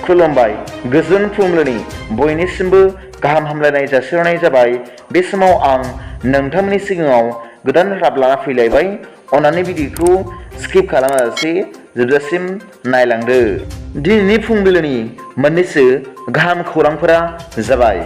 खुलुमबाय गोजोन फुंबिलिनि बयनिसिमबो गाहाम हामलायनाय जासिहरनाय जाबाय। बे समाव आं नोंथांमोननि सिगाङाव गोदान रादाब लाना फैलायबाय। अन्नानै भिडिअखौ स्किप खालामालासे जोबजासिम नायलांदो। दिनैनि फुंबिलिनि मोननैसो गाहाम खौरांफोरा जाबाय।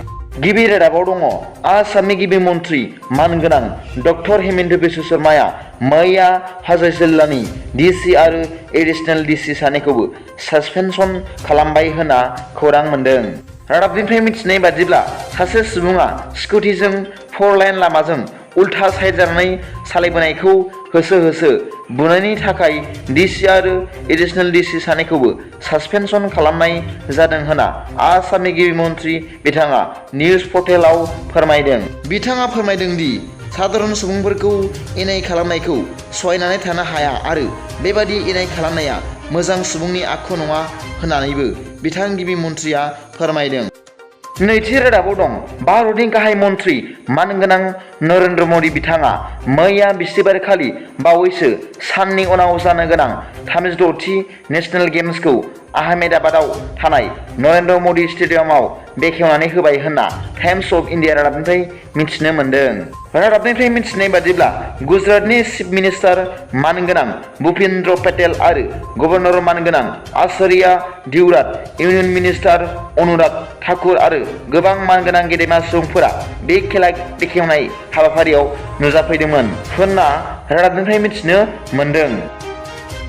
गिबि रादाबाव दङ आसामनि गिबि मन्त्रि मानगोनां डक्टर हिमन्त बिश्व शर्माया मैया हाजो जिल्लानि डिसि आरो एडिशनेल डिसि सानैखौबो सासपेनसन खालामबाय होनना खौरां मोन्दों। रादाबनिफ्राय मिथिनाय बादिब्ला सासे सुबुङा स्कुटिजों 4 लाइन लामाजों उल्था साइड जानानै सालायबोनायखौ होसो होसो बुनायनि थाखाय डिसि आरो एडिशनेल डिसि सानैखौबो सासपेनसन खालामनाय जादों होनना आसामनि गिबि मन्त्रि बिथाङा निउज पर्टेलाव फोरमायदों। बिथाङा फोरमायदों दि साधारन सुबुंफोरखौ इनाय खालामनायखौ सहायनानै थानो हाया आरो बेबादि इनाय खालामनाया मोजां सुबुंनि आखु नङा होननानैबो बिथां गिबि मन्त्रिया फोरमायदों। नैथि रादाबाव दं भारतनि गाहाय मन्त्रि मानगोनां नरेन्द्र मदि बिथाङा मैया बिस्थिबारखालि बावैसो साननि उनाव जानो गोनां 36थि नेशनेल गेम्सखौ आहमेदाबादाव थानाय नरेन्द्र मदि स्टेडियामाव बेखेवनानै होबाय होनना टाइम्स अफ इन्डिया रादाबनिफ्राय मिथिनो मोन्दों। रादाबनिफ्राय मिथिनाय बादिब्ला गुजरातनि चिफ मिनिस्टार मानगोनां भुपेन्द्र पेटेल आरो गभर्नर मानगोनां आचार्य देवव्रत, इउनियन मिनिस्टार अनुराग ठाकुर आरो गोबां मानगोनां गेदेमा सुबुंफोरा बे खेला बेखेवनाय हाबाफारियाव नुजाफैदोंमोन होनना रादाबनिफ्राय मिथिनो मोन्दों।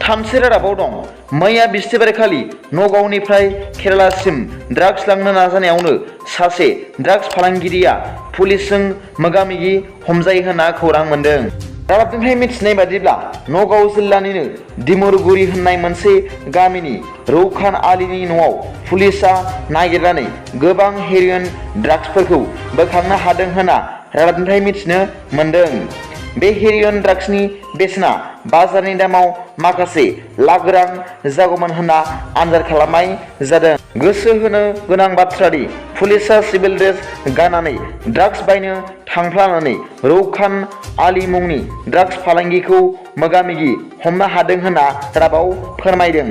थामथि रादाबाव दं मैया बिस्थिबारखालि नगावनिफ्राय केरालासिम ड्राग्स लांनो नाजानायावनो सासे ड्राग्स फालांगिरिया पुलिसजों मोगा-मोगि हमजायो होनना खौरां मोन्दों। रादाबनिफ्राय मिथिनाय बादिब्ला नगाव जिल्लानिनो दिमुरगुरि होननाय मोनसे गामिनि रौखान आलीनि न'आव पुलिसआ नागिरनानै गोबां हेर'इन ड्राग्सफोरखौ बोखांनो हादों होनना रादाबनिफ्राय मिथिनो मोन्दों। बे हेर'इन ड्राग्सनि बेसेना बाजारनि दामाव माखासे लाख रां जागौमोन होनना आन्दाज खालामनाय जादों। गोसो होनो गोनां बाथ्रादि पुलिसआ सिभिल ड्रेस गाननानै ड्राग्स बायनो थांफ्लानानै रौखान आली मुंनि ड्राग्स फालांगिखौ मोगा-मोगि हमनो हादों होनना रादाबाव फोरमायदों।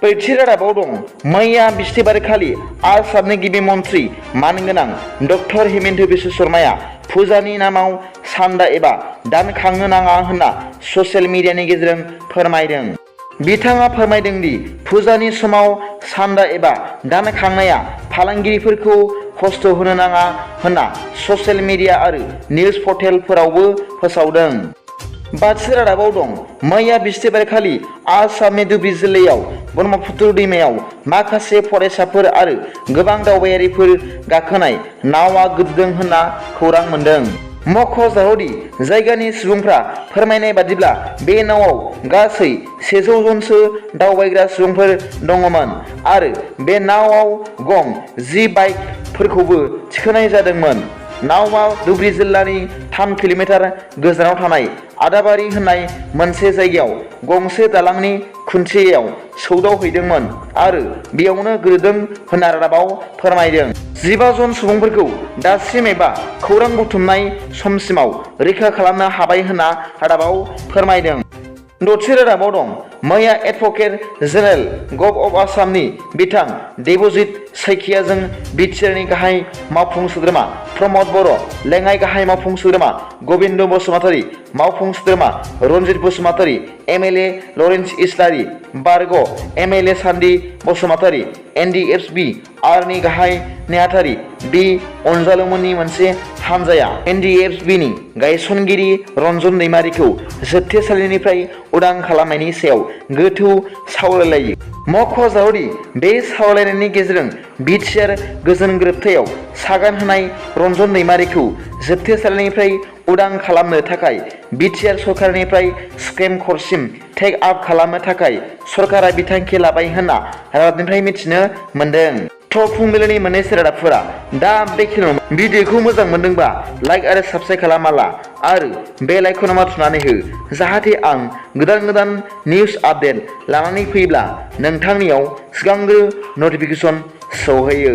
ब्रैथि रादाबाव दं मैया बिस्थिबारखालि आसामनि गिबि मन्त्रि मानगोनां डक्टर हिमन्त बिश्व शर्माया फुजानि नामाव सान्दा एबा दान खांनो नाङा होनना ससियेल मिडियानि गेजेरजों फोरमायदों। बिथाङा फोरमायदों दि फुजानि समाव सान्दा एबा दान खांनाया फालांगिरिफोरखौ खस्थ' होनो नाङा होनना ससियेल मिडिया आरो निउज पर्टेलफोरावबो फोसावदों। बाथि रादाबाव दं मैया बिस्थिबारखालि आसामनि धुबरी जिल्लायाव ब्रह्मपुत्र दैमायाव माखासे फरायसाफोर आरो गोबां दावबायारिफोर गाखोनाय नावआ गोदोदों होनना खौरां मोन्दों। मख'जाथावदि जायगानि सुबुंफ्रा फोरमायनाय बादिब्ला बे नावआव गासै 100 जनसो दावबायग्रा सुबुंफोर दङमोन आरो बे नावआव गं 10 बाइकफोरखौबो थिखोनाय जादोंमोन। नावआ धुबरी जिल्लानि 3 किल'मिटार गोजानाव थानाय आदाबारि होननाय मोनसे जायगायाव गंसे दालांनि खुन्थियायाव सौदावहैदोंमोन आरो बेयावनो गोदोदों होनना रादाबाव फोरमायदों। 15 जन सुबुंफोरखौ दासिम एबा खौरां बुथुमनाय समसिमाव रैखा खालामनो हाबाय होनना रादाबाव फोरमायदों। दथि रादाबाव दं मैया एडभकेट जेनेरेल गभ अफ आसामनि बिथां देबजित सैखियाजों बिटिआरनि गाहाय मावफुं सोद्रोमा प्रमद बर', लेङाइ गाहाय मावफुं सोद्रोमा गबिन्द बसुमतारी, मावफुं सोद्रोमा रन्जित बसुमतारी, एमएलए लरेन्स इस्लारि, बारग' एमएलए सान्डि बसुमतारी, एनडिएफबि आरनि गाहाय नेहाथारि बि अनजालुमोननि मोनसे हानजाया एनडिएफबिनि गायसनगिरि रन्जन दैमारिखौ जोबथेसालिनिफ्राय उदां खालामनायनि सायाव गोथौ सावरायलायो। मख'जाथावदि बे सावरायलायनायनि गेजेरजों बिटिआर गोजोन गोरोबथायाव सागान होनाय रन्जन दैमारिखौ जोबथेसालिनिफ्राय उदां खालामनो थाखाय बिटिआर सरकारनिफ्राय सुप्रिम कर्टसिम टेक आप खालामनो थाखाय सरकारा बिथांखि लाबाय होनना रादाबनिफ्राय मिथिनो मोन्दों। फुंबिलिनि मोननैसो रादाबफोरा दा बेखिनियावनो। भिडिअखौ मोजां मोनदोंबा लाइक आरो साबस्क्राइब खालामाला आरो बेल आइकनाव थुनानै हो जाहाथे आं गोदान गोदान निउज आपडेट लानानै फैब्ला नोंथांनियाव सिगांग्रो नटिफिकेसन सौहैयो।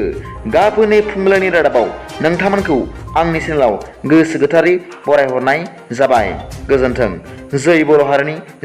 गाबोननि फुंबिलिनि रादाबाव नोंथांमोनखौ आंनि चेनेलाव गोसो गोथारै बरायहरनाय जाबाय। गोजोन्थों। जै बर' हारिनि